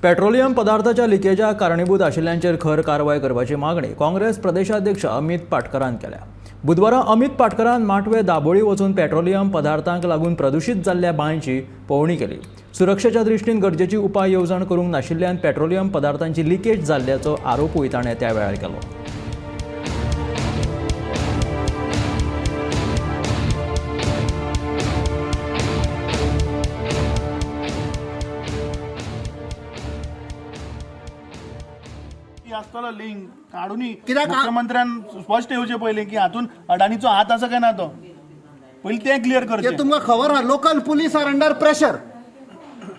Petroleum पदार्थाच्या लिकेजाक कारणीभूत आशिल्ल्यांचेर खर कारवाय करपाची मागणी काँग्रेस प्रदेशाध्यक्ष अमित पाटकरान केल्या। बुधवारा अमित पाटकरान माटवे दाबोळी वचून पेट्रोलियम पदार्थांक लागून प्रदूषित जाल्ल्या बांयची पळोवणी केली। सुरक्षेच्या दृश्टीन गरजेची उपाय येवजण करूंक नाशिल्ल्यान पेट्रोलियम पदार्थांची लिकेज जाल्ल्याचो आरोपूय ताणें त्या वेळार केलो। आसतलो लिंक काढून मुख्यमंत्र्यान स्पष्ट येवचे पहिले की हातून अडाणीचो हात आसा काय ना तो पहिले ते क्लियर करचे। तुमकां खबर आहा local police are under pressure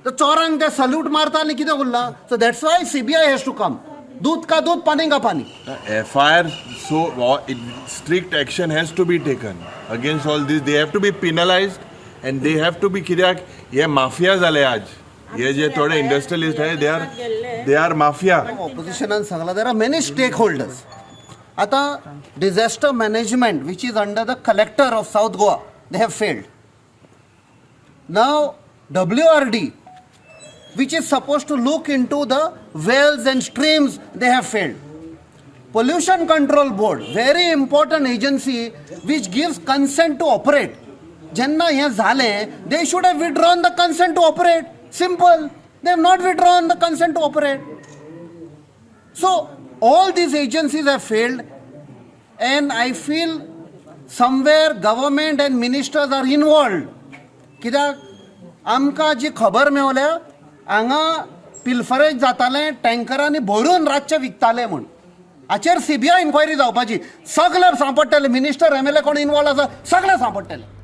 तर चोरांक ते सल्यूट मारता आनी कितें उरला so that's why CBI has to come दूध का दूध पानी का पानी। FIR so strict action has to be taken against all this. They have to be penalized and they have to be कित्याक हे माफिया जाले आज हे जे थोडे इंडस्ट्रियलिस्ट आहे they are mafia. ऑपोजिशनान सांगला there are many stakeholders. आता disaster management which is under the collector of south Goa they have failed. नाव WRD which is supposed to look into the wells and streams they have failed. Pollution Control Board, very important agency which gives consent to operate. Jenna हे झाले they should have withdrawn the consent to operate. Simple. They have not withdrawn the consent to operate. So all these agencies have failed and I feel somewhere government and ministers are involved. कित्याक आमकां जी खबर मेवल्या हांगा pilferage जातालें टँकरांनी भरून रातचे विकताले म्हूण हाचेर CBI inquiry जावपाची। सगळे सांपडटले मिनिस्टर MLA कोण इन्वॉल्व आसा सगळे सांपडटले।